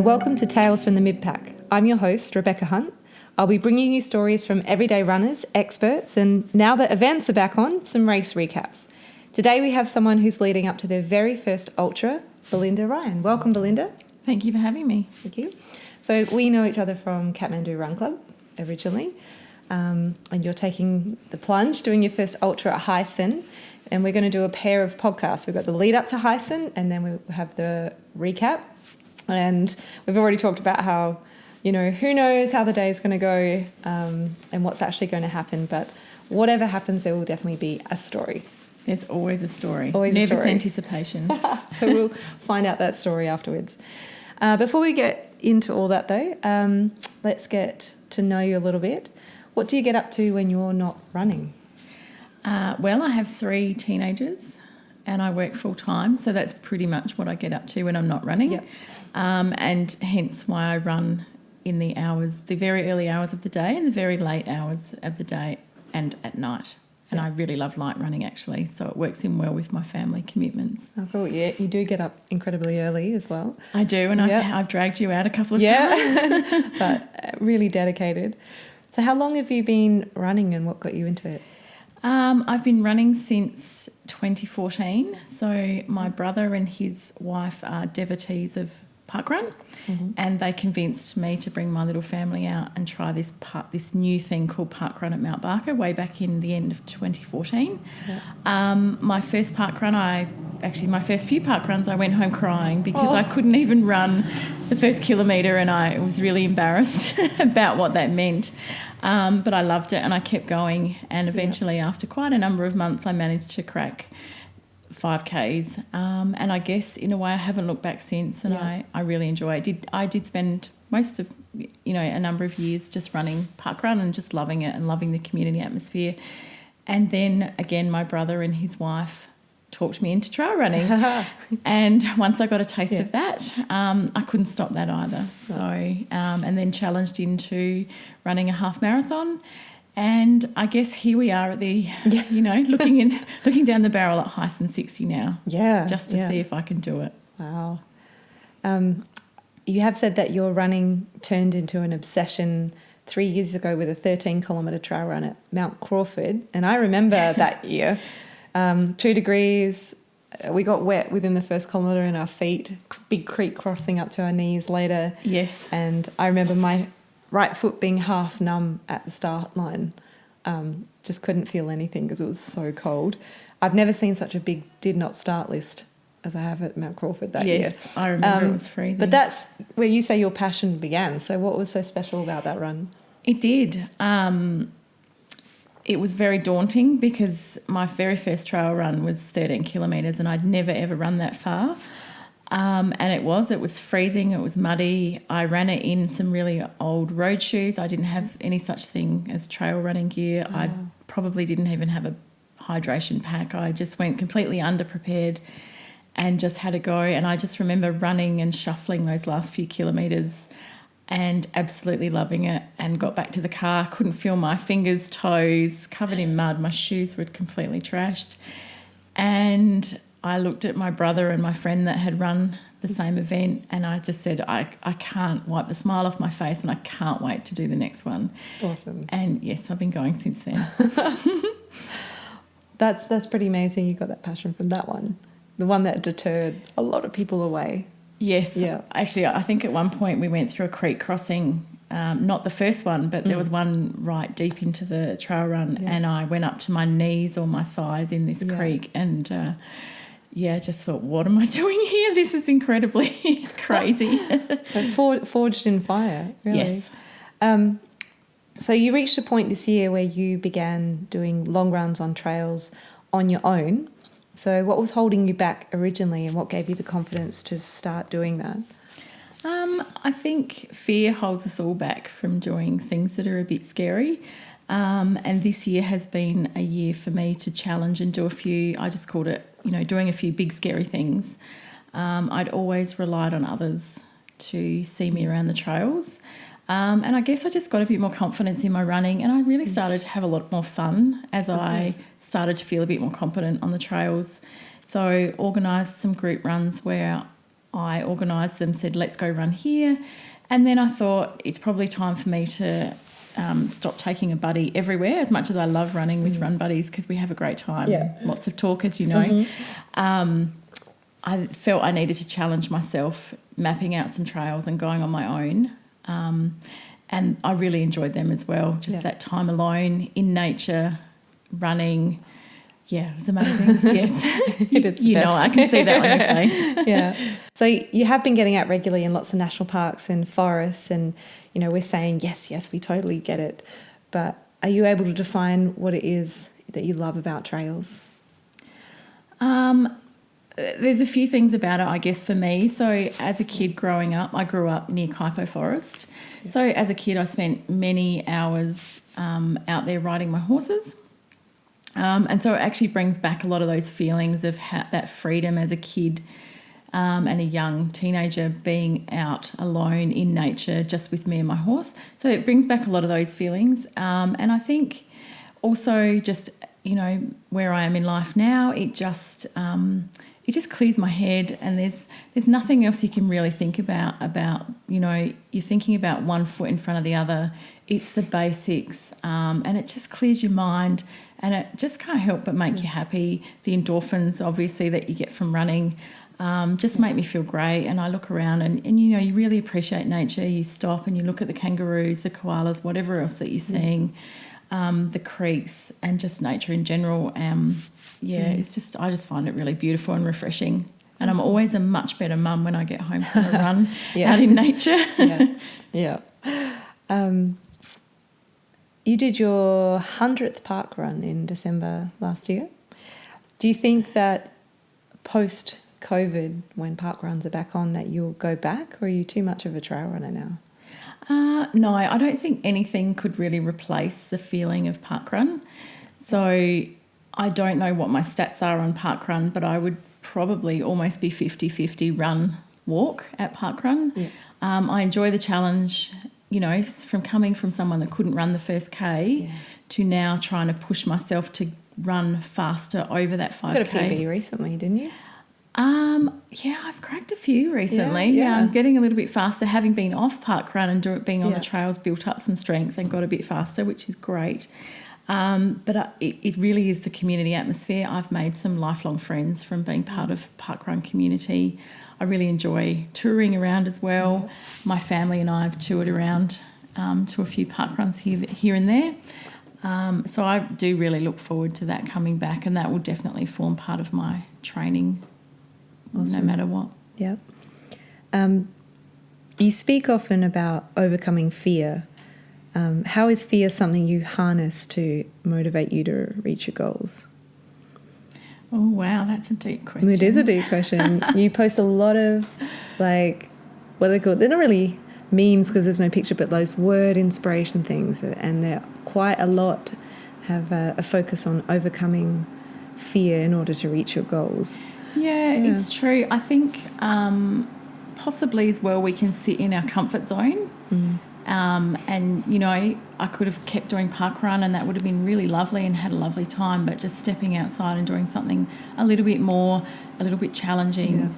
and welcome to Tales from the Midpack. I'm your host, Rebecca Hunt. I'll be bringing you stories from everyday runners, experts, and now that events are back on, some race recaps. Today we have someone who's leading up to their very first ultra, Belinda Ryan. Welcome, Belinda. Thank you for having me. Thank you. So we know each other from Kathmandu Run Club originally, and you're taking the plunge, doing your first ultra at Heysen, and we're going to do a pair of podcasts. We've got the lead up to Heysen, and then we have the recap. And we've already talked about how, who knows how the day is going to go and what's actually going to happen. But whatever happens, there will definitely be a story. There's always a story. Always Nervous a story. Anticipation. So we'll find out that story afterwards. Before we get into all that, though, let's get to know you a little bit. What do you get up to when you're not running? Well, I have 3 teenagers and I work full time, so that's pretty much what I get up to when I'm not running. Yep. And hence why I run in the very early hours of the day and the very late hours of the day and at night. And I really love light running, actually, so it works in well with my family commitments. Oh, cool. Yeah, you do get up incredibly early as well. I do, and I've dragged you out a couple of times. But really dedicated. So how long have you been running and what got you into it? I've been running since 2014. So my brother and his wife are devotees of parkrun, and they convinced me to bring my little family out and try this new thing called parkrun at Mount Barker way back in the end of 2014. Yeah. My first my first few parkruns, I went home crying because I couldn't even run the first kilometre, and I was really embarrassed about what that meant. But I loved it and I kept going, and eventually after quite a number of months I managed to crack 5Ks, and I guess in a way I haven't looked back since, and I really enjoy it. I did spend most of a number of years just running parkrun and just loving it and loving the community atmosphere, and then again my brother and his wife talked me into trail running and once I got a taste of that, I couldn't stop that either. So and then challenged into running a half marathon, and I guess here we are at the looking down the barrel at Heysen 60 now, just to see if I can do it. Wow. You have said that your running turned into an obsession 3 years ago with a 13-kilometre trail run at Mount Crawford, and I remember that year. 2 degrees, we got wet within the first kilometre in our feet, big creek crossing up to our knees later. Yes. And I remember my right foot being half numb at the start line. Just couldn't feel anything because it was so cold. I've never seen such a big did not start list as I have at Mount Crawford that year. Yes, I remember it was freezing. But that's where you say your passion began. So what was so special about that run? It did. It was very daunting because my very first trail run was 13 kilometres and I'd never, ever run that far. And it was freezing, it was muddy. I ran it in some really old road shoes. I didn't have any such thing as trail running gear. I probably didn't even have a hydration pack. I just went completely underprepared and just had a go. And I just remember running and shuffling those last few kilometres and absolutely loving it, and got back to the car, couldn't feel my fingers, toes, covered in mud. My shoes were completely trashed. And I looked at my brother and my friend that had run the same event, and I just said, I can't wipe the smile off my face and I can't wait to do the next one. Awesome. And yes, I've been going since then. That's pretty amazing. You got that passion from that one, the one that deterred a lot of people away. Yes. Yeah. Actually, I think at one point we went through a creek crossing, not the first one, but there was one right deep into the trail run, and I went up to my knees or my thighs in this creek, and just thought, what am I doing here? This is incredibly crazy. But forged in fire, really. Yes. So you reached a point this year where you began doing long runs on trails on your own. So what was holding you back originally, and what gave you the confidence to start doing that? I think fear holds us all back from doing things that are a bit scary. And this year has been a year for me to challenge and do a few, I just called it, doing a few big scary things. I'd always relied on others to see me around the trails. And I guess I just got a bit more confidence in my running, and I really started to have a lot more fun as I started to feel a bit more confident on the trails. So organised some group runs where I organised them, said, let's go run here. And then I thought it's probably time for me to stop taking a buddy everywhere, as much as I love running with run buddies because we have a great time. Yeah. Lots of talk, as you know. I felt I needed to challenge myself, mapping out some trails and going on my own. And I really enjoyed them as well. Just that time alone in nature, running. Yeah, it was amazing. Yes. It is the you know, best. I can see that on your face. Yeah. So you have been getting out regularly in lots of national parks and forests, and, you know, we're saying, yes, we totally get it. But are you able to define what it is that you love about trails? There's a few things about it, I guess, for me. So as a kid growing up, I grew up near Kaipo Forest. Yeah. So as a kid, I spent many hours out there riding my horses. And so it actually brings back a lot of those feelings of that freedom as a kid and a young teenager being out alone in nature just with me and my horse. So it brings back a lot of those feelings. And I think also just, you know, where I am in life now, it just clears my head, and there's nothing else you can really think about, you know, you're thinking about one foot in front of the other. It's the basics, and it just clears your mind, and it just can't help but make you happy. The endorphins, obviously, that you get from running just make me feel great. And I look around and, you know, you really appreciate nature. You stop and you look at the kangaroos, the koalas, whatever else that you're seeing, the creeks, and just nature in general. It's just, I just find it really beautiful and refreshing. And I'm always a much better mum when I get home from a run out in nature. You did your 100th park run in December last year. Do you think that post-COVID, when park runs are back on, that you'll go back, or are you too much of a trail runner now? No, I don't think anything could really replace the feeling of parkrun. So I don't know what my stats are on parkrun, but I would probably almost be 50-50 run, walk at parkrun. Yeah. I enjoy the challenge, you know, from coming from someone that couldn't run the first K to now trying to push myself to run faster over that 5K. You got a PB recently, didn't you? Yeah, I've cracked a few recently. Yeah, I'm getting a little bit faster, having been off parkrun and being on the trails, built up some strength and got a bit faster, which is great. But it really is the community atmosphere. I've made some lifelong friends from being part of parkrun community. I really enjoy touring around as well. My family and I have toured around to a few parkruns here and there. So I do really look forward to that coming back, and that will definitely form part of my training. Awesome. No matter what. Yep. You speak often about overcoming fear. How is fear something you harness to motivate you to reach your goals? Oh, wow, that's a deep question. It is a deep question. You post a lot of, like, what are they called? They're not really memes because there's no picture, but those word inspiration things, and they're quite a lot have a focus on overcoming fear in order to reach your goals. Yeah, it's true. I think possibly as well we can sit in our comfort zone. And, you know, I could have kept doing parkrun and that would have been really lovely and had a lovely time, but just stepping outside and doing something a little bit more, a little bit challenging.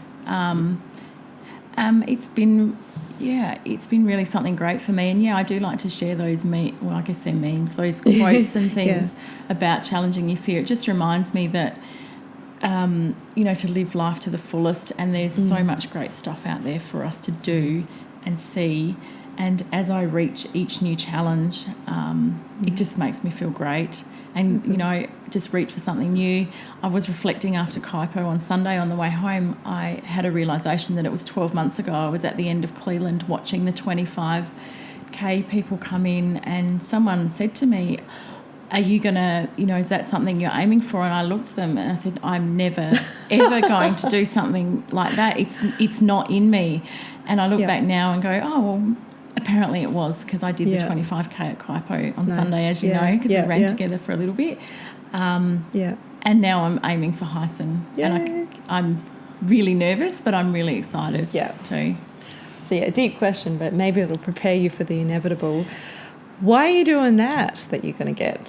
It's been really something great for me. And, I do like to share those, I guess they're memes, those quotes and things about challenging your fear. It just reminds me that, you know, to live life to the fullest, and there's so much great stuff out there for us to do and see. And as I reach each new challenge, it just makes me feel great. And, you know, just reach for something new. I was reflecting after Kaipo on Sunday on the way home. I had a realisation that it was 12 months ago. I was at the end of Cleveland watching the 25K people come in, and someone said to me, are you going to, you know, is that something you're aiming for? And I looked at them and I said, I'm never, ever going to do something like that. It's not in me. And I look back now and go, oh, well, apparently it was, because I did the 25K at Kaipo on Sunday, as you know, because we ran together for a little bit. And now I'm aiming for Heysen. And I'm really nervous, but I'm really excited too. So, deep question, but maybe it'll prepare you for the inevitable. Why are you doing that you're going to get,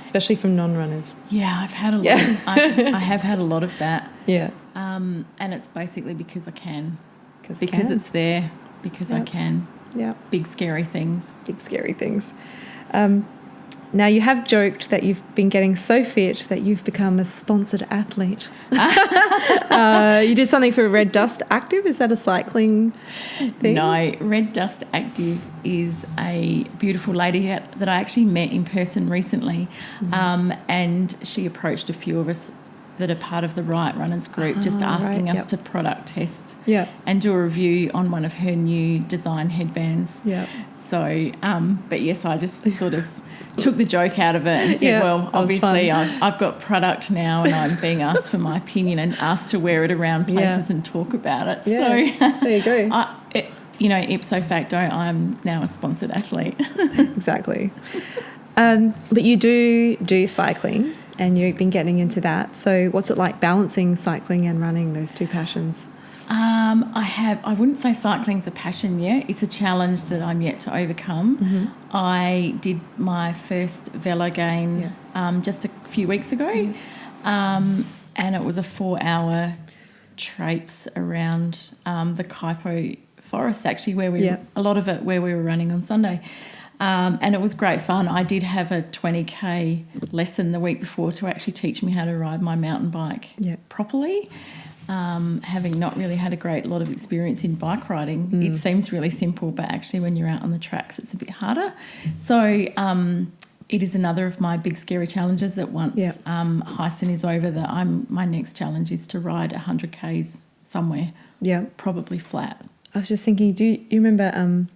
especially from non-runners? Yeah, I've had a lot. I have had a lot of that. Yeah. And it's basically because I can. because it's there, because I can. Yeah. Big scary things. Big scary things. Now, you have joked that you've been getting so fit that you've become a sponsored athlete. You did something for Red Dust Active. Is that a cycling thing? No, Red Dust Active is a beautiful lady that I actually met in person recently, and she approached a few of us that are part of the Right Runners group, just asking us to product test and do a review on one of her new design headbands. Yeah. So, but yes, I just sort of took the joke out of it and said, well, obviously I've got product now and I'm being asked for my opinion and asked to wear it around places and talk about it. Yeah. So there you go. Ipso facto, I'm now a sponsored athlete. Exactly. But you do cycling and you've been getting into that. So what's it like balancing cycling and running, those two passions? I wouldn't say cycling's a passion yet. It's a challenge that I'm yet to overcome. Mm-hmm. I did my first velo game just a few weeks ago, and it was a 4-hour traipse around the Kaipo forest, actually, where a lot of it where we were running on Sunday. And it was great fun. I did have a 20k lesson the week before to actually teach me how to ride my mountain bike properly. Having not really had a great lot of experience in bike riding, it seems really simple, but actually when you're out on the tracks, it's a bit harder. So it is another of my big scary challenges that once Heysen is over, my next challenge is to ride 100 k's somewhere, probably flat. I was just thinking, do you remember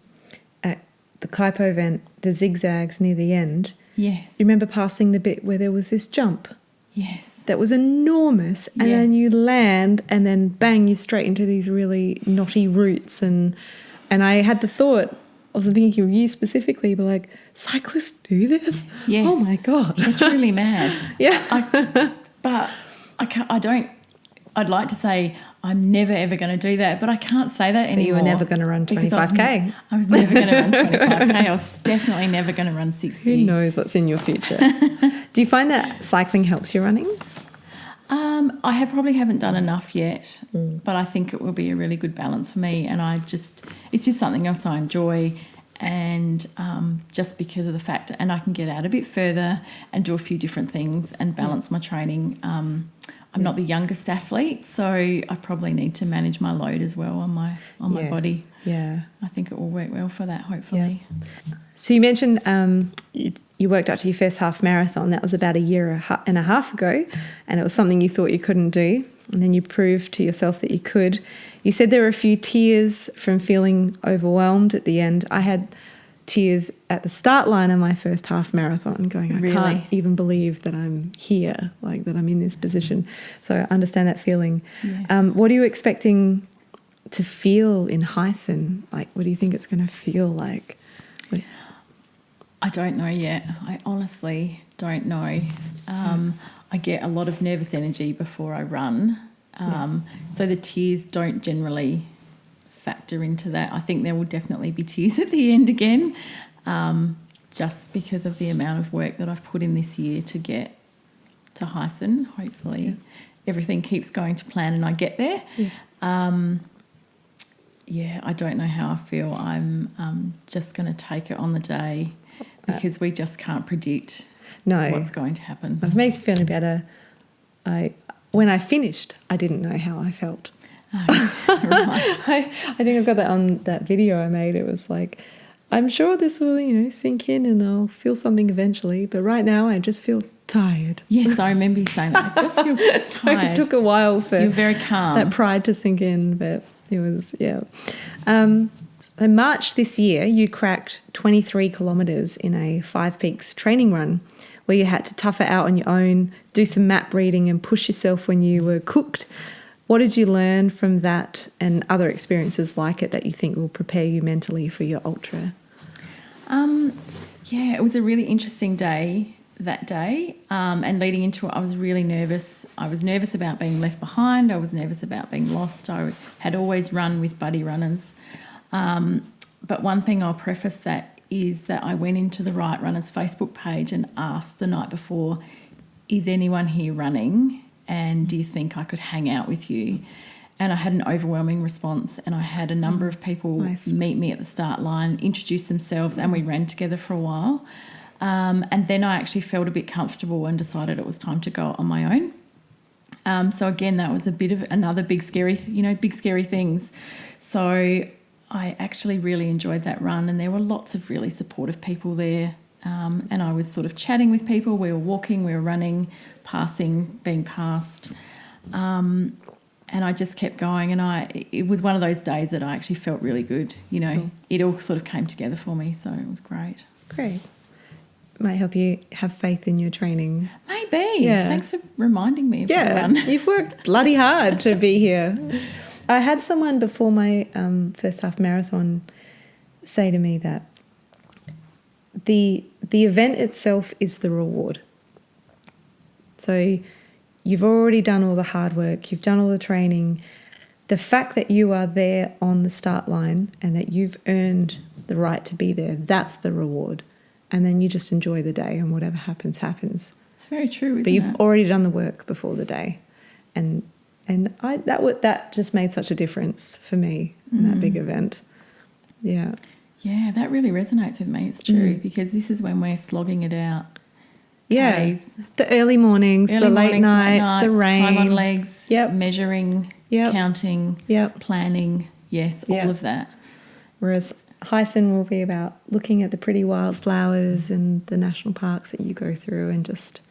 at the Kaipo event, the zigzags near the end? Yes. You remember passing the bit where there was this jump? Yes. That was enormous. And then you land and then bang, you're straight into these really knotty roots. And I had the thought, I was thinking of you specifically, but like, cyclists do this? Yes. Oh my God. They're truly mad. But I'd like to say I'm never ever going to do that, but I can't say that anymore. You were never going to run 25k. I was never going to run 25k. I was definitely never going to run 60. Who knows what's in your future? Do you find that cycling helps you running? I haven't done enough yet, but I think it will be a really good balance for me. And it's just something else I enjoy, and just because of the fact, and I can get out a bit further and do a few different things and balance my training. I'm not the youngest athlete, so I probably need to manage my load as well on my body. Yeah, I think it will work well for that, hopefully. Yeah. So you mentioned you worked up to your first half marathon. That was about a year and a half ago, and it was something you thought you couldn't do, and then you proved to yourself that you could. You said there were a few tears from feeling overwhelmed at the end. I had tears at the start line of my first half marathon going, I can't even believe that I'm here, like that I'm in this position. So I understand that feeling. Yes. What are you expecting to feel in Heysen? Like, what do you think it's going to feel like? I don't know yet. I honestly don't know. I get a lot of nervous energy before I run. So the tears don't generally factor into that. I think there will definitely be tears at the end again, just because of the amount of work that I've put in this year to get to Heysen. Hopefully everything keeps going to plan and I get there. I don't know how I feel. I'm just going to take it on the day, because we just can't predict what's going to happen. It makes me feel better. When I finished, I didn't know how I felt. Oh, right. I think I've got that on that video I made. It was like, I'm sure this will, sink in and I'll feel something eventually. But right now, I just feel tired. Yes, I remember you saying that. I just feel tired. So it took a while for You're very calm. That pride to sink in, but it was, in March this year, you cracked 23 kilometres in a 5 Peaks training run, where you had to tough it out on your own, do some map reading and push yourself when you were cooked. What did you learn from that and other experiences like it that you think will prepare you mentally for your ultra? It was a really interesting day that day, and leading into it I was really nervous. I was nervous about being left behind. I was nervous about being lost. I had always run with buddy runners. But one thing I'll preface that is that I went into the Right Runners Facebook page and asked the night before, is anyone here running? And do you think I could hang out with you? and I had an overwhelming response, and I had a number of people meet me at the start line, introduce themselves, and we ran together for a while. And then I actually felt a bit comfortable and decided it was time to go on my own. So again, that was a bit of another big scary things. So I actually really enjoyed that run, and there were lots of really supportive people there. And I was sort of chatting with people. We were walking, we were running, passing, being passed. And I just kept going, and it was one of those days that I actually felt really good. Cool. It all sort of came together for me, so it was great. Great. Might help you have faith in your training. Maybe. Yeah. Thanks for reminding me of that run. You've worked bloody hard to be here. I had someone before my first half marathon say to me that the event itself is the reward. So you've already done all the hard work, you've done all the training. The fact that you are there on the start line and that you've earned the right to be there, that's the reward. And then you just enjoy the day, and whatever happens, happens. It's very true, isn't it? But you've already done the work before the day. And that just made such a difference for me in that big event. Yeah. Yeah, that really resonates with me. It's true, because this is when we're slogging it out. Yeah, the early mornings, the late nights, the rain. Time on legs, measuring, counting, planning, all of that. Whereas Heysen will be about looking at the pretty wildflowers and the national parks that you go through, and just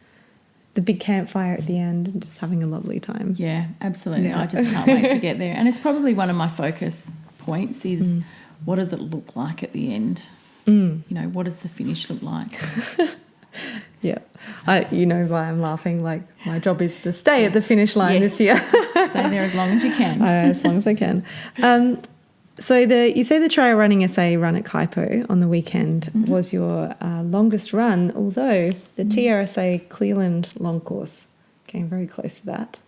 the big campfire at the end, and just having a lovely time. Yeah, absolutely. Yeah. I just can't wait to get there. And it's probably one of my focus points is what does it look like at the end? What does the finish look like? Yeah. You know why I'm laughing. Like, my job is to stay at the finish line this year. Stay there as long as you can. As long as I can. So you say the trail running SA run at Kaipo on the weekend was your longest run, although the TRSA Cleveland long course came very close to that.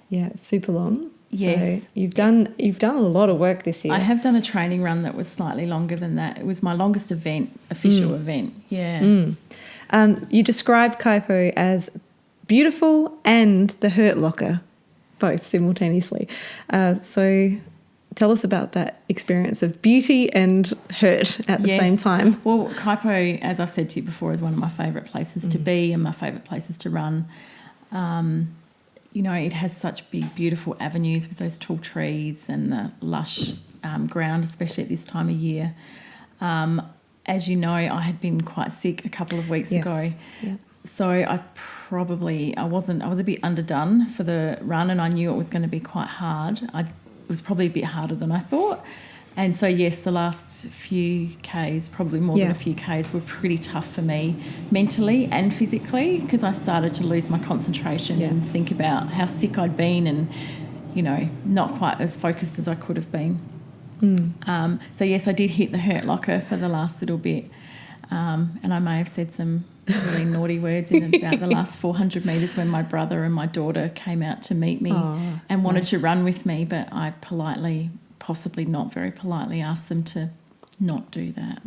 Yeah, it's super long. Yes. So you've done a lot of work this year. I have done a training run that was slightly longer than that. It was my longest official event. Yeah. You described Kaipo as beautiful and the hurt locker, both simultaneously. So tell us about that experience of beauty and hurt at the same time. Well, Kaipo, as I've said to you before, is one of my favourite places to be and my favourite places to run. It has such big, beautiful avenues with those tall trees and the lush ground, especially at this time of year. As you know, I had been quite sick a couple of weeks ago. Yeah. So I was a bit underdone for the run, and I knew it was going to be quite hard. It was probably a bit harder than I thought. And so, yes, the last few Ks, probably more than a few Ks, were pretty tough for me mentally and physically, because I started to lose my concentration and think about how sick I'd been and, not quite as focused as I could have been. So, yes, I did hit the hurt locker for the last little bit, and I may have said some really naughty words in about the last 400 metres when my brother and my daughter came out to meet me and wanted to run with me, but I politely, possibly not very politely, asked them to not do that.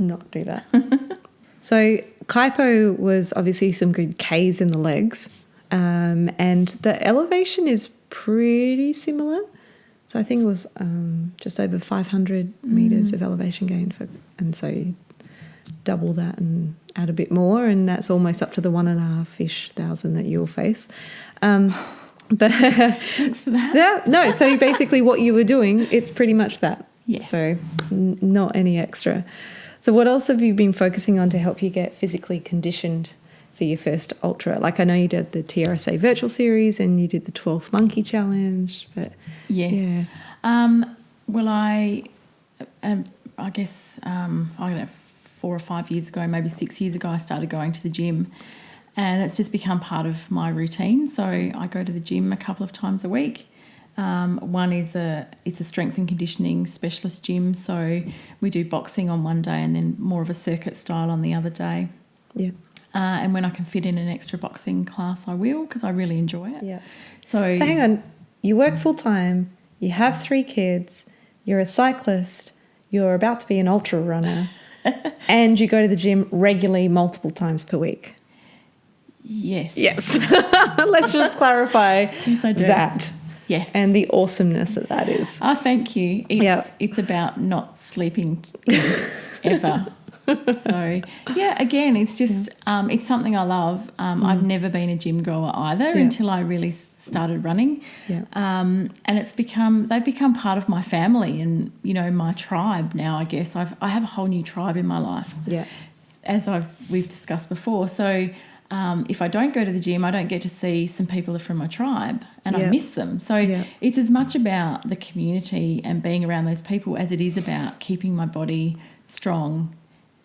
So Kaipo was obviously some good Ks in the legs, and the elevation is pretty similar. So I think it was just over 500 metres of elevation gain, and so you double that and add a bit more, and that's almost up to the 1,500-ish that you'll face. But thanks for that. Yeah, no. So basically, what you were doing, it's pretty much that. Yes. So not any extra. So what else have you been focusing on to help you get physically conditioned for your first ultra? Like, I know you did the TRSA virtual series and you did the 12th Monkey Challenge, but yes. Well, I guess I don't know, 4 or 5 years ago, maybe 6 years ago, I started going to the gym, and it's just become part of my routine. So I go to the gym a couple of times a week. One is it's a strength and conditioning specialist gym, so we do boxing on one day and then more of a circuit style on the other day. Yeah. And when I can fit in an extra boxing class, I will, because I really enjoy it. Yeah. So hang on, you work full time, you have 3 kids, you're a cyclist, you're about to be an ultra runner, and you go to the gym regularly multiple times per week. Yes. Let's just clarify yes, I do. that. Yes. and the awesomeness that is. Oh, thank you. It's about not sleeping ever. So, again, it's just it's something I love. I've never been a gym goer either until I really started running. Yeah. And they've become part of my family and, my tribe now, I guess. I have a whole new tribe in my life. Yeah. As we've discussed before. So if I don't go to the gym, I don't get to see some people from my tribe and I miss them. So it's as much about the community and being around those people as it is about keeping my body strong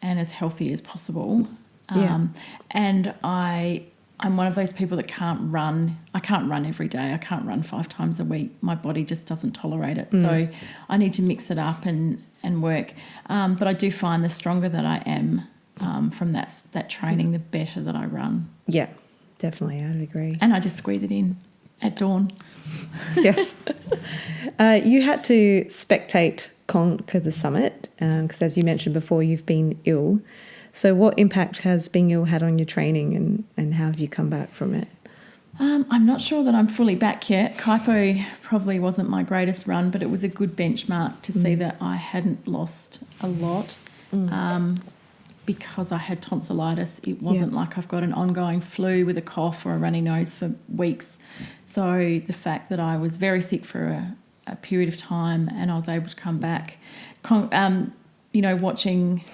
and as healthy as possible. And I'm one of those people that can't run. I can't run every day. I can't run 5 times a week. My body just doesn't tolerate it. So I need to mix it up and work. But I do find the stronger that I am from that training, the better that I run. Yeah, definitely. I would agree. And I just squeeze it in at dawn. Yes. You had to spectate conquer the summit because, as you mentioned before, you've been ill. So what impact has being ill had on your training and how have you come back from it? I'm not sure that I'm fully back yet. Kaipo probably wasn't my greatest run, but it was a good benchmark to see that I hadn't lost a lot. Because I had tonsillitis, it wasn't like I've got an ongoing flu with a cough or a runny nose for weeks. So the fact that I was very sick for a period of time and I was able to come back, watching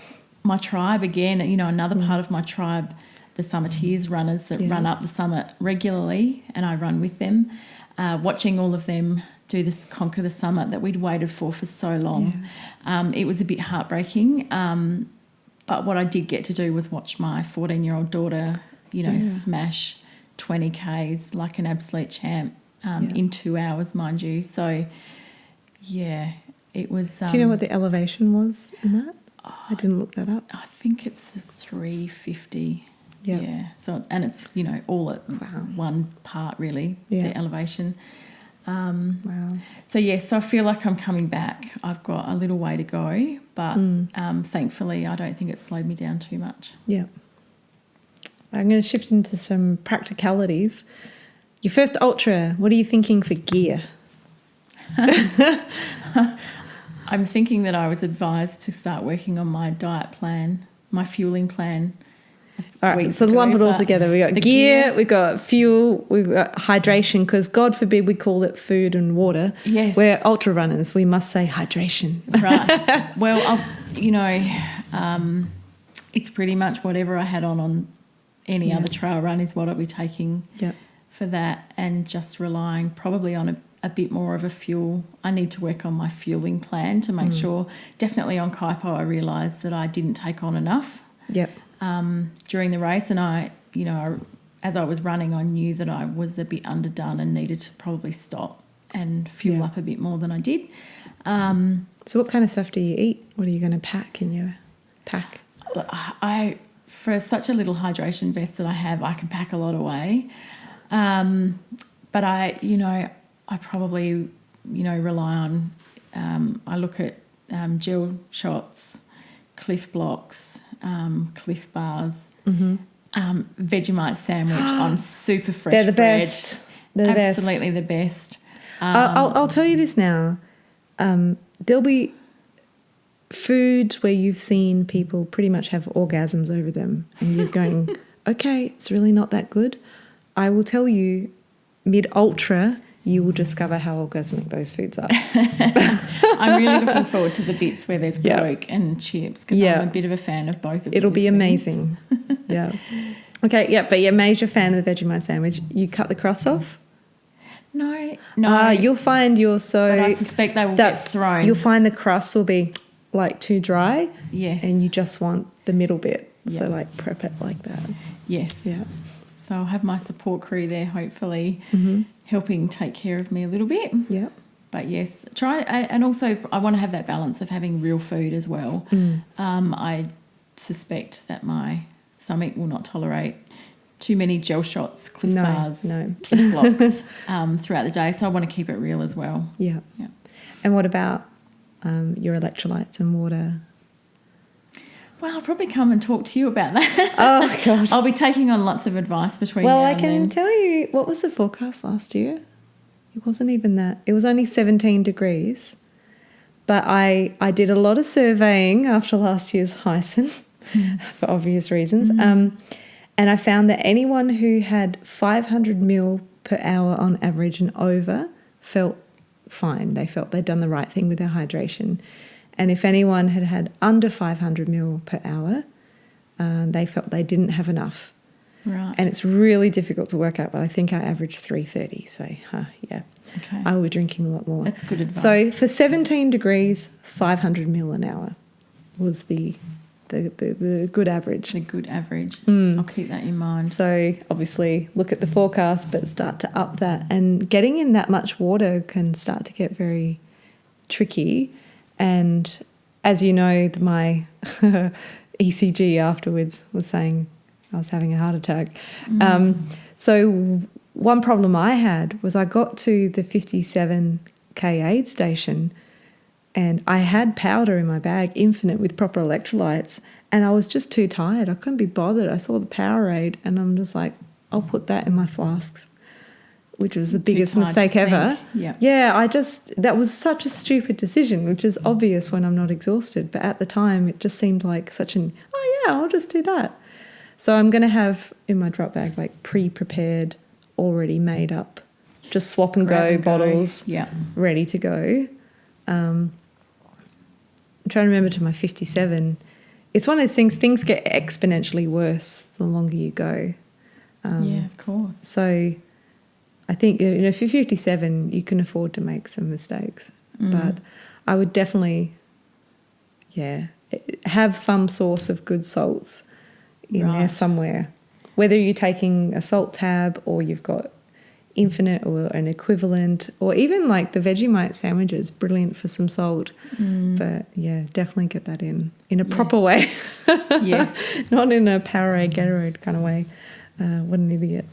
my tribe again, another part of my tribe, the Summiteers runners that run up the summit regularly and I run with them, watching all of them do this conquer the summit that we'd waited for so long. It was a bit heartbreaking. But what I did get to do was watch my 14-year-old daughter, smash 20 Ks like an absolute champ in 2 hours, mind you. So, it was... Do you know what the elevation was in that? I didn't look that up. I think it's the 350. Yeah. So, and it's, all at one part, really, the elevation. Wow. So, yes, I feel like I'm coming back. I've got a little way to go, but thankfully I don't think it's slowed me down too much. Yeah. I'm going to shift into some practicalities. Your first ultra, what are you thinking for gear? I'm thinking that I was advised to start working on my diet plan, my fueling plan. All right, so lump it all together. We've got gear, we've got fuel, we've got hydration, because God forbid we call it food and water. Yes. We're ultra runners. We must say hydration. Right. Well, it's pretty much whatever I had on any other trail run is what I'll be taking for that, and just relying probably on a bit more of a fuel. I need to work on my fueling plan to make sure. Definitely on Kaipo I realised that I didn't take on enough. Yep. During the race, and I, as I was running, I knew that I was a bit underdone and needed to probably stop and fuel up a bit more than I did. So what kind of stuff do you eat? What are you going to pack in your pack? For such a little hydration vest that I have, I can pack a lot away. But I probably, rely on, I look at gel shots, Cliff Blocks, Cliff Bars, Vegemite sandwich on super fresh bread. They're the best. They're the Absolutely the best. I'll tell you this now. There'll be foods where you've seen people pretty much have orgasms over them and you're going, okay, it's really not that good. I will tell you, mid-ultra, you will discover how orgasmic those foods are. I'm really looking forward to the bits where there's Coke and chips because I'm a bit of a fan of both of them. It'll be amazing. Yeah. Okay, but you're a major fan of the Vegemite sandwich. You cut the crust off? No. You'll find but I suspect they will get thrown. You'll find the crust will be like too dry. Yes. And you just want the middle bit. So like prep it like that. Yes. Yeah. So I'll have my support crew there hopefully helping take care of me a little bit. Yeah. But yes, and also I want to have that balance of having real food as well. I suspect that my stomach will not tolerate too many gel shots, Cliff Bars, Cliff Blocks throughout the day. So I want to keep it real as well. Yeah. And what about your electrolytes and water? Well, I'll probably come and talk to you about that. Oh, gosh. I'll be taking on lots of advice between now and then. Well, I can tell you, what was the forecast last year? It It wasn't even that. It was only 17 degrees. But I did a lot of surveying after last year's Heysen for obvious reasons. And I found that anyone who had 500 mil per hour on average and over felt fine. They felt they'd done the right thing with their hydration. And if anyone had had under 500 mil per hour, they felt they didn't have enough. Right. And it's really difficult to work out, but I think I averaged 330. So, yeah. Okay. I will be drinking a lot more. That's good advice. So for 17 degrees, 500 mil an hour was the good average. The good average. I'll keep that in mind. So obviously look at the forecast, but start to up that. And getting in that much water can start to get very tricky. And as you know, my ECG afterwards was saying I was having a heart attack. So one problem I had was I got to the 57k aid station and I had powder in my bag, infinite, with proper electrolytes, and I was just too tired. I couldn't be bothered. I saw the Powerade and I'm just like, I'll put that in my flasks, which was the biggest mistake ever. Yeah, that was such a stupid decision, which is obvious when I'm not exhausted. But at the time, it just seemed like I'll just do that. So I'm going to have in my drop bag like pre-prepared, already made up, just swap and go bottles, ready to go. I'm trying to remember to my 57. It's one of those things get exponentially worse the longer you go. Yeah, of course. So I think, if you're 57, you can afford to make some mistakes. But I would definitely, have some source of good salts in there somewhere. Whether you're taking a salt tab or you've got infinite or an equivalent, or even like the Vegemite sandwiches, brilliant for some salt. But definitely get that in a proper way. Yes. Not in a Powerade, Gatorade kind of way. What an idiot.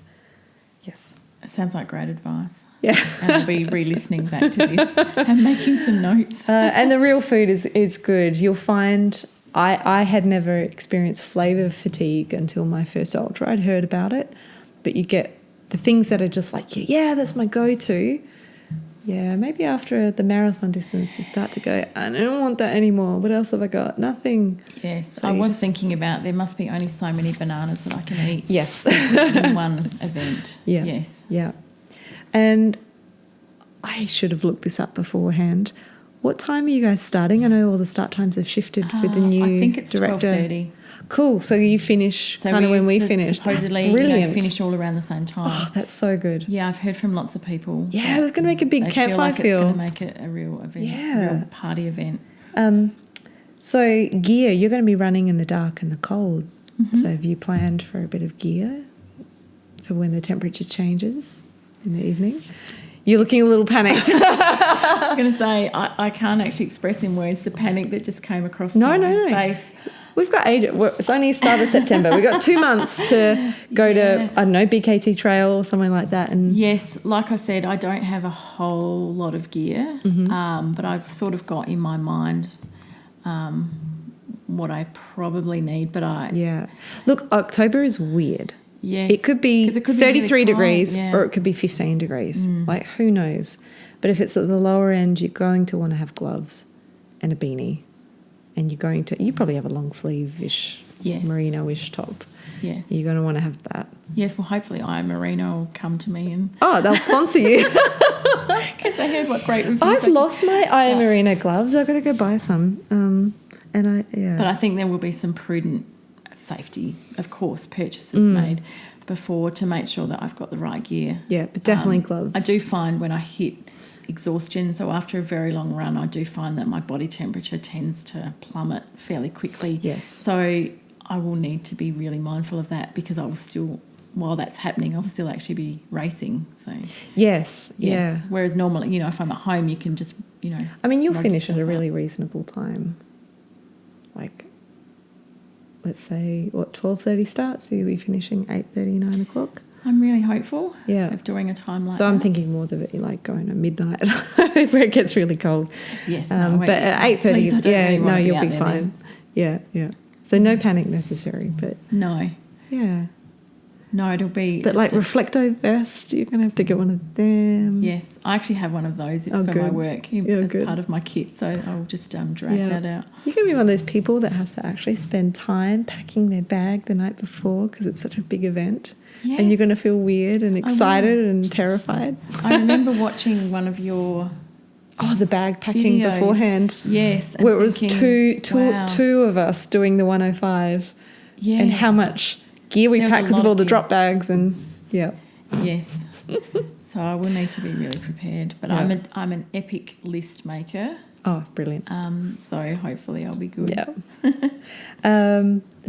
Yes. It sounds like great advice. Yeah. And I'll be re-listening back to this and making some notes. And the real food is good. You'll find I had never experienced flavour fatigue until my first ultra. I'd heard about it, but you get the things that are just like, that's my go-to. Yeah, maybe after the marathon distance you start to go, I don't want that anymore. What else have I got? Nothing. Yes, so I was thinking about there must be only so many bananas that I can eat in one event. Yeah. Yes. Yeah. And I should have looked this up beforehand. What time are you guys starting? I know all the start times have shifted with the new director. I think it's 12:30. Cool. So you finish kind of when we finish. Supposedly, brilliant. Finish all around the same time. Oh, that's so good. Yeah, I've heard from lots of people. Yeah, it's going to make a big campfire feel. It's going to make it a real event, a real party event. So gear, you're going to be running in the dark and the cold. So have you planned for a bit of gear for when the temperature changes in the evening? You're looking a little panicked. I was going to say, I can't actually express in words the panic that just came across my face. We've got it's only start of September. We've got 2 months to go to, I don't know, BKT Trail or something like that. And yes, like I said, I don't have a whole lot of gear, but I've sort of got in my mind what I probably need. But look, October is weird. Yes. It could be 33 really degrees cold, or it could be 15 degrees. Like, who knows? But if it's at the lower end, you're going to want to have gloves and a beanie. And you probably have a long sleeve-ish, merino-ish top. Yes. You're going to want to have that. Yes, well, hopefully Merino will come to me and... Oh, they'll sponsor you. Because I heard what great reviews. I've lost my Merino gloves. I've got to go buy some. But I think there will be some prudent safety, of course, purchases made before to make sure that I've got the right gear. Yeah, but definitely gloves. I do find when I hit exhaustion, so after a very long run, I do find that my body temperature tends to plummet fairly quickly. Yes. So I will need to be really mindful of that because I will still, while that's happening, I'll still actually be racing. So yes. Yeah. Whereas normally, if I'm at home, you can just, I mean, you'll finish at a really reasonable time. Like, let's say, 12:30 starts, so you'll be finishing 8:30, 9 o'clock? I'm really hopeful of doing a time like that. So I'm thinking more of it like going at midnight where it gets really cold. Yes. But at 8:30, you'll be fine. Then. Yeah. So no panic necessary, but... No. Yeah. No, it'll be... But like reflecto vest, you're going to have to get one of them. Yes, I actually have one of those for my work as part of my kit, so I'll just drag that out. You can be one of those people that has to actually spend time packing their bag the night before because it's such a big event. Yes. And you're going to feel weird and excited and terrified. I remember watching one of your... the bag packing videos beforehand. Yes. Where it was two of us doing the 105s. Yes. And how much gear we packed because of all the drop bags and Yes. So I will need to be really prepared. But I'm an epic list maker. Oh, brilliant. So hopefully I'll be good. Yeah.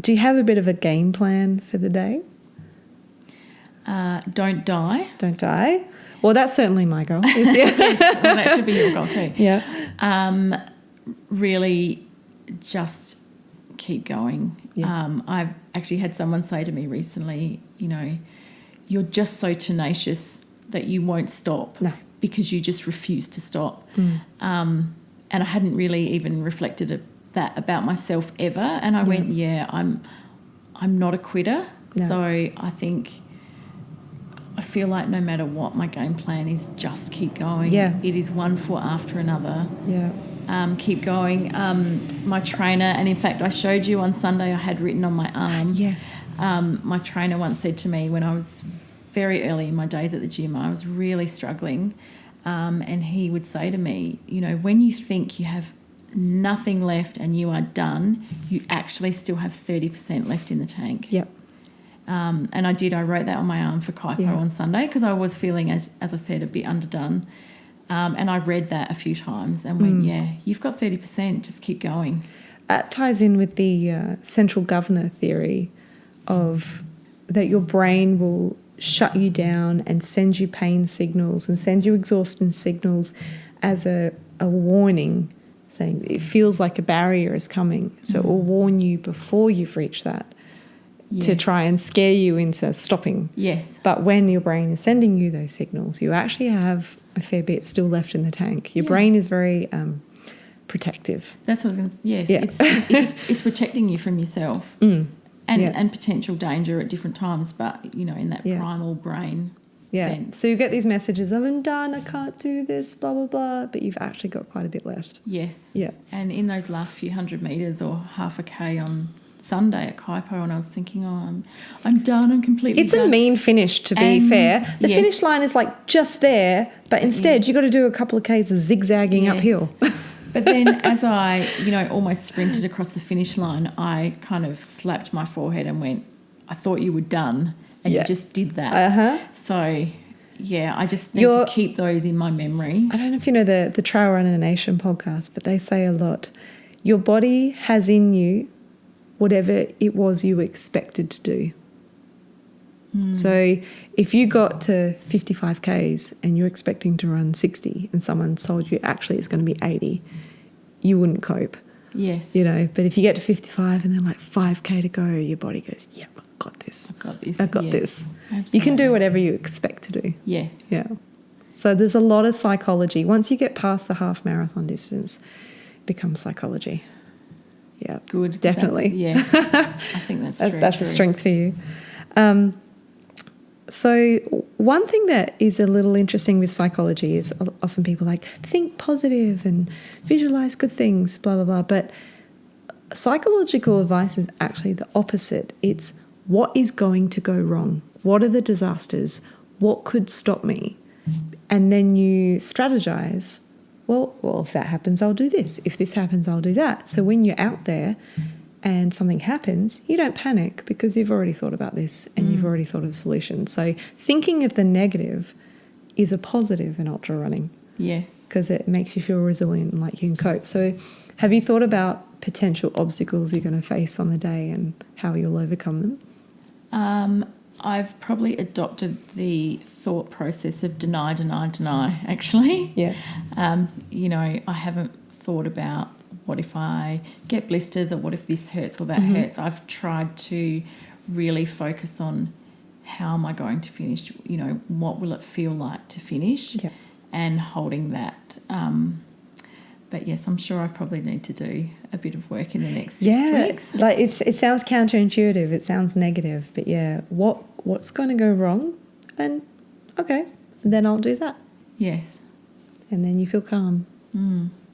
Do you have a bit of a game plan for the day? Don't die. Don't die. Well, that's certainly my goal. Yes, well, that should be your goal too. Yeah. Really just keep going. Yeah. I've actually had someone say to me recently, you're just so tenacious that you won't stop. No. Because you just refuse to stop. And I hadn't really even reflected that about myself ever. And I went, I'm not a quitter. No. So I feel like no matter what, my game plan is just keep going. Yeah. It is one foot after another. Yeah. Keep going. My trainer, and in fact I showed you on Sunday, I had written on my arm. Yes. My trainer once said to me when I was very early in my days at the gym, I was really struggling, and he would say to me, when you think you have nothing left and you are done, you actually still have 30% left in the tank. Yep. And I wrote that on my arm for Kaipo on Sunday because I was feeling, as I said, a bit underdone. And I read that a few times and went, you've got 30%, just keep going. That ties in with the central governor theory of that your brain will shut you down and send you pain signals and send you exhaustion signals as a warning, saying it feels like a barrier is coming. So it will warn you before you've reached that. Yes. To try and scare you into stopping. Yes. But when your brain is sending you those signals, you actually have a fair bit still left in the tank. Your brain is very protective. That's what I was going to say. Yes. Yeah. It's protecting you from yourself and potential danger at different times, but, in that primal brain sense. So you get these messages of, I'm done, I can't do this, blah, blah, blah, but you've actually got quite a bit left. Yes. Yeah. And in those last few 100 metres or half a K on Sunday at Kaipo, and I was thinking, I'm done, I'm completely done. It's a mean finish, to be fair. The finish line is like just there, but instead you've got to do a couple of Ks of zigzagging uphill. But then as I, almost sprinted across the finish line, I kind of slapped my forehead and went, I thought you were done, and you just did that. Uh-huh. So, I just need to keep those in my memory. I don't know if you know the Trail Runner Nation podcast, but they say a lot. Your body has in you whatever it was you expected to do. So if you got to 55 Ks and you're expecting to run 60 and someone told you actually it's going to be 80, you wouldn't cope. Yes. But if you get to 55 and then like 5K to go, your body goes, yeah, I've got this. I've got this. I've got this. Absolutely. You can do whatever you expect to do. Yes. Yeah. So there's a lot of psychology. Once you get past the half marathon distance, it becomes psychology. Yeah, good. Definitely. Yes, I think that's true. That's a strength for you. So one thing that is a little interesting with psychology is often people like think positive and visualize good things, blah, blah, blah. But psychological advice is actually the opposite. It's what is going to go wrong? What are the disasters? What could stop me? And then you strategize. Well, if that happens, I'll do this. If this happens, I'll do that. So when you're out there and something happens, you don't panic because you've already thought about this and you've already thought of a solution. So thinking of the negative is a positive in ultra running. Yes. Because it makes you feel resilient and like you can cope. So have you thought about potential obstacles you're going to face on the day and how you'll overcome them? I've probably adopted the thought process of deny, actually. Yeah. I haven't thought about what if I get blisters or what if this hurts or that hurts. I've tried to really focus on how am I going to finish, what will it feel like to finish and holding that. But yes, I'm sure I probably need to do a bit of work in the next 6 weeks. Like it sounds counterintuitive. It sounds negative, but what what's going to go wrong, and okay, then I'll do that. Yes. And then you feel calm.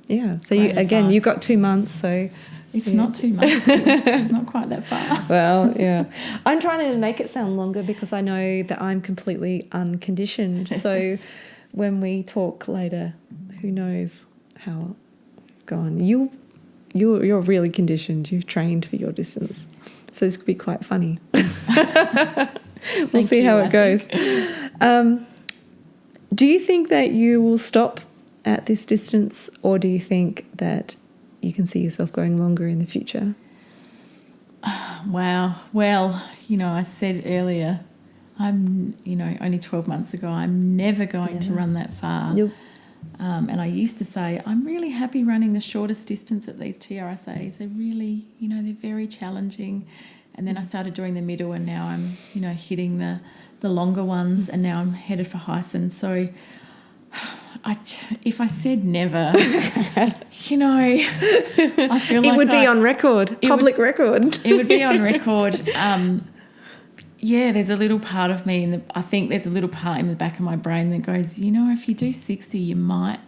Yeah. So Great you've got 2 months, so it's not 2 months. It's not quite that far. well, yeah. I'm trying to make it sound longer because I know that I'm completely unconditioned. So when we talk later, who knows how it's gone. You're really conditioned. You've trained for your distance. So this could be quite funny. We'll see how it goes. Do you think that you will stop at this distance, or do you think that you can see yourself going longer in the future? Wow. Well, I said earlier, I'm, only 12 months ago, I'm never going to run that far. Yep. And I used to say, I'm really happy running the shortest distance at these TRSAs. They're really, they're very challenging. And then I started doing the middle, and now I'm, hitting the longer ones, and now I'm headed for Heysen. So if I said never, I feel like it would be on record, public record. It would be on record. There's a little part of me, I think there's a little part in the back of my brain that goes, if you do 60, you might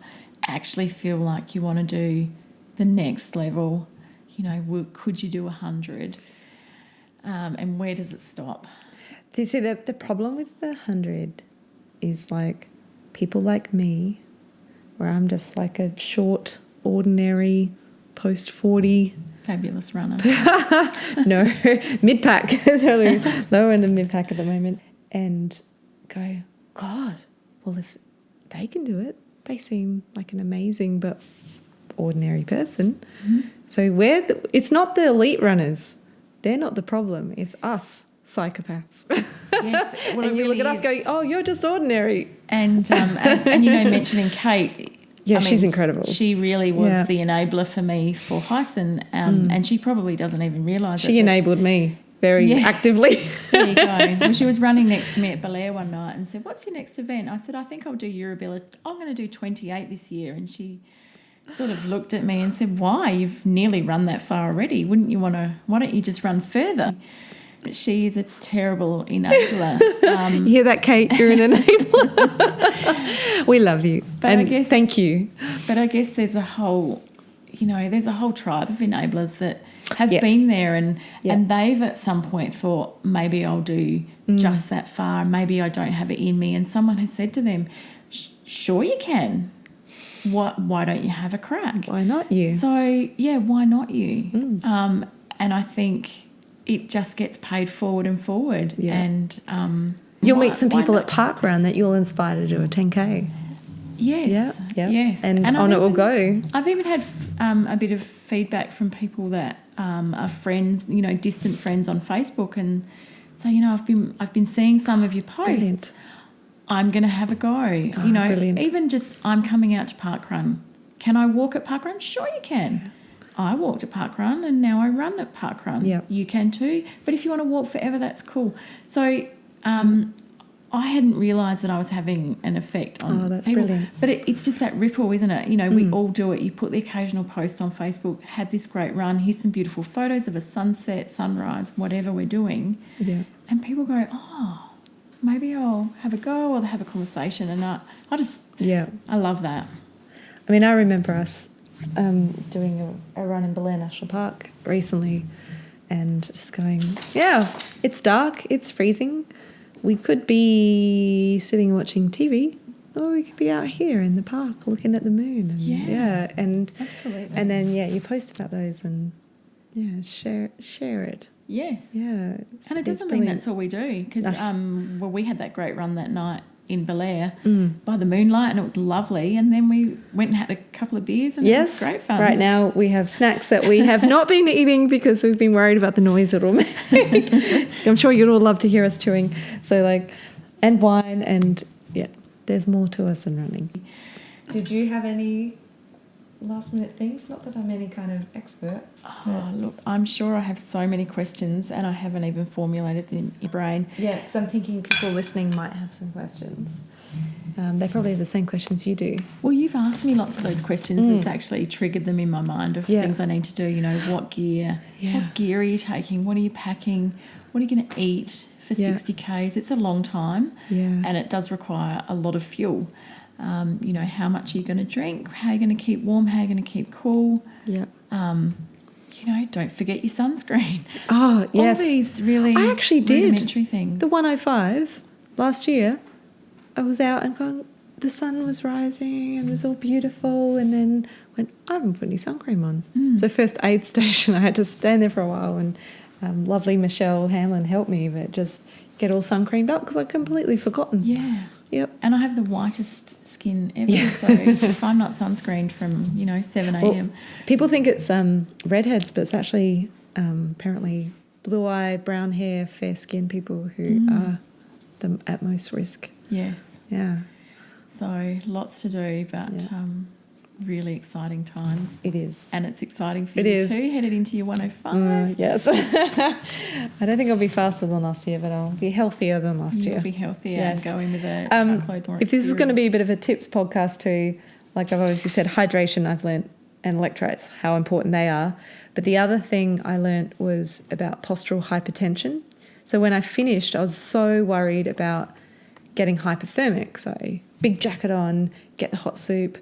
actually feel like you want to do the next level. Could you do 100? And where does it stop? See, the problem with the 100 is like people like me, where I'm just like a short, ordinary, post-40... Fabulous runner. No, mid-pack. It's really low end of mid-pack at the moment. And go, God, well, if they can do it, they seem like an amazing but ordinary person. Mm-hmm. So it's not the elite runners. They're not the problem. It's us psychopaths. Yes. Well, and you look at us going, oh, you're just ordinary. And mentioning Kate... Yeah, she's incredible. She really was the enabler for me for Heysen, and she probably doesn't even realise it. She enabled me very actively. There you go. Well, she was running next to me at Belair one night and said, what's your next event? I said, I think I'll do Eurobilla. I'm going to do 28 this year. And she sort of looked at me and said, why? You've nearly run that far already. Why don't you just run further? She is a terrible enabler. You hear that, Kate? You're an enabler. We love you. But thank you. But I guess there's a whole tribe of enablers that have been there and they've at some point thought, maybe I'll do just that far. Maybe I don't have it in me. And someone has said to them, sure you can. Why don't you have a crack? Why not you? So, why not you? And I think... it just gets paid forward and forward. Yeah. And you'll meet some people at Parkrun that you'll inspire to do a 10K. Yes. Yeah. Yes. And on it will go. I've even had a bit of feedback from people that are friends, distant friends on Facebook, and say, I've been seeing some of your posts. Brilliant. I'm going to have a go. Brilliant. Even just I'm coming out to Parkrun. Can I walk at Parkrun? Sure you can. I walked at Parkrun and now I run at Parkrun. Yeah. You can too. But if you want to walk forever, that's cool. So I hadn't realised that I was having an effect on that's people. Brilliant. But it's just that ripple, isn't it? We all do it. You put the occasional post on Facebook, had this great run, here's some beautiful photos of a sunset, sunrise, whatever we're doing. Yeah. And people go, oh, maybe I'll have a go or have a conversation. And I love that. I mean, I remember us doing a run in Belair National Park recently and just going, it's dark, it's freezing. We could be sitting and watching TV, or we could be out here in the park looking at the moon. And, absolutely. And then, you post about those and, share it. Yes. Yeah. And it doesn't mean that's all we do, because, we had that great run that night in Belair by the moonlight, and it was lovely, and then we went and had a couple of beers, and it was great fun. Right now we have snacks that we have not been eating because we've been worried about the noise it'll make. I'm sure you'd all love to hear us chewing, and wine, and there's more to us than running. Did you have any last minute things? Not that I'm any kind of expert. Look, I'm sure I have so many questions and I haven't even formulated them in your brain. Yeah, because I'm thinking people listening might have some questions. They probably have the same questions you do. Well, you've asked me lots of those questions. It's actually triggered them in my mind of things I need to do. What gear? What gear are you taking? What are you packing? What are you going to eat for 60 Ks. It's a long time, and it does require a lot of fuel. You know, how much are you going to drink? How are you going to keep warm? How are you going to keep cool? Yeah. You know, don't forget your sunscreen. Oh, yes. All these really I actually did rudimentary things. The 105 last year. I was out and going, the sun was rising and it was all beautiful, and then went, I haven't put any sun cream on. So first aid station, I had to stand there for a while, and lovely Michelle Hanlon helped me, but just get all sun creamed up because I'd completely forgotten. Yeah. Yep. And I have the whitest skin ever, so if I'm not sunscreened from, you know, 7 a.m. Well, people think it's redheads, but it's actually apparently blue eye, brown hair, fair skin people who are the at most risk. Yes. Yeah. So lots to do, but really exciting times. It is. And it's exciting for you too, headed into your 105. Yes. I don't think I'll be faster than last year, but I'll be healthier than last year. You'll be healthier and going with a truckload more If this is going to be a bit of a tips podcast too, like I've obviously said, hydration I've learnt, and electrolytes, how important they are. But the other thing I learnt was about postural hypertension. So when I finished, I was so worried about getting hypothermic. So big jacket on, get the hot soup,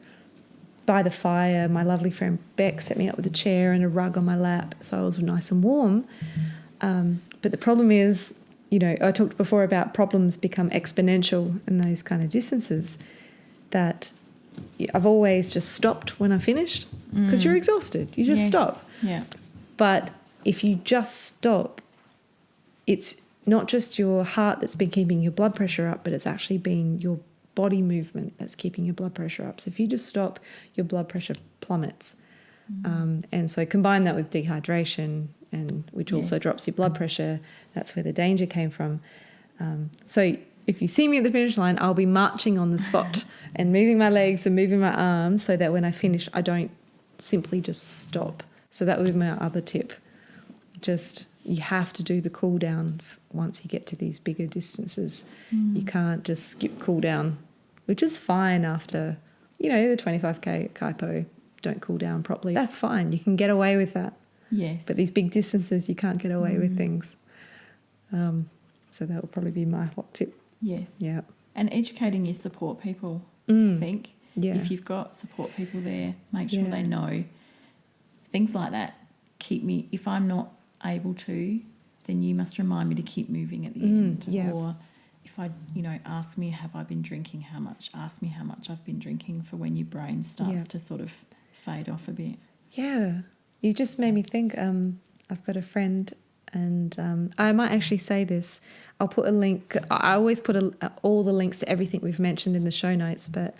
by the fire. My lovely friend Beck set me up with a chair and a rug on my lap, so I was nice and warm. But the problem is, you know, I talked before about problems become exponential in those kind of distances, that I've always just stopped when I finished because you're exhausted. You just stop. Yeah. But if you just stop, it's not just your heart that's been keeping your blood pressure up, but it's actually been your body movement that's keeping your blood pressure up. So if you just stop, your blood pressure plummets. And so combine that with dehydration, and which also drops your blood pressure. That's where the danger came from. So if you see me at the finish line, I'll be marching on the spot and moving my legs and moving my arms so that when I finish, I don't simply just stop. So that would be my other tip. Just, you have to do the cool down once you get to these bigger distances. You can't just skip cool down, which is fine after, you know, the 25k kypo, don't cool down properly. That's fine. You can get away with that. Yes. But these big distances, you can't get away with things. So that would probably be my hot tip. Yes. Yeah. And educating your support people, I think. Yeah. If you've got support people there, make sure they know things like that. Keep me, if I'm not able to, then you must remind me to keep moving at the end. Or if I, you know, ask me, have I been drinking, how much? Ask me how much I've been drinking, for when your brain starts to sort of fade off a bit. Yeah. You just made me think, I've got a friend, and I might actually say this. I'll put a link. I always put all the links to everything we've mentioned in the show notes, but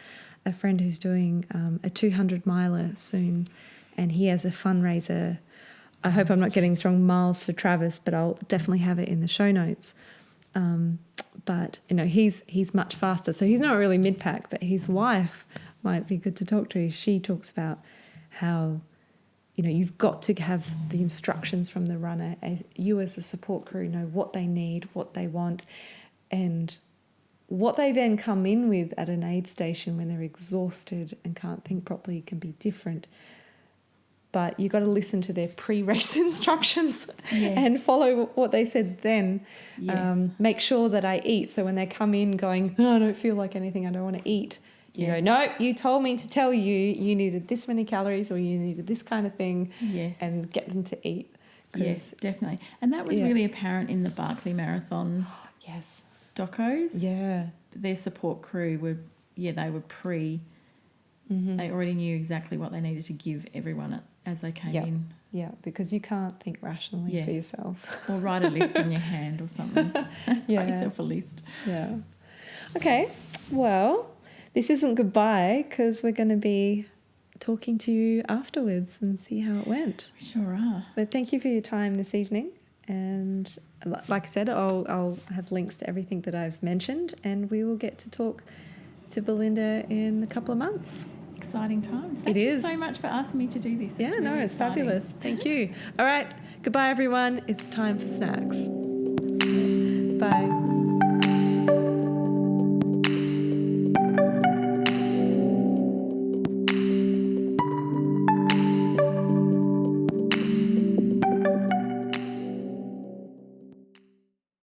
a friend who's doing a 200 miler soon, and he has a fundraiser. I hope I'm not getting this wrong, Miles for Travis, but I'll definitely have it in the show notes. But, you know, he's much faster. So he's not really mid-pack, but his wife might be good to talk to. She talks about how, you know, you've got to have the instructions from the runner. As you as a support crew know what they need, what they want, and what they then come in with at an aid station when they're exhausted and can't think properly can be different. But you've got to listen to their pre-race instructions and follow what they said then. Make sure that I eat. So when they come in going, oh, I don't feel like anything, I don't want to eat. You go, no, you told me to tell you you needed this many calories or you needed this kind of thing, and get them to eat. Yes, definitely. And that was really apparent in the Barkley Marathon docos. Yeah. Their support crew were, they were they already knew exactly what they needed to give everyone as they came in. Yeah, because you can't think rationally for yourself. Or write a list on your hand or something. Write yourself a list. Yeah. Okay, well, this isn't goodbye, because we're going to be talking to you afterwards and see how it went. We sure are. But thank you for your time this evening. And like I said, I'll have links to everything that I've mentioned, and we will get to talk to Belinda in a couple of months. Exciting times. Thank you so much for asking me to do this. It's really it's exciting. fabulous. Thank you. All right. Goodbye, everyone. It's time for snacks. Bye.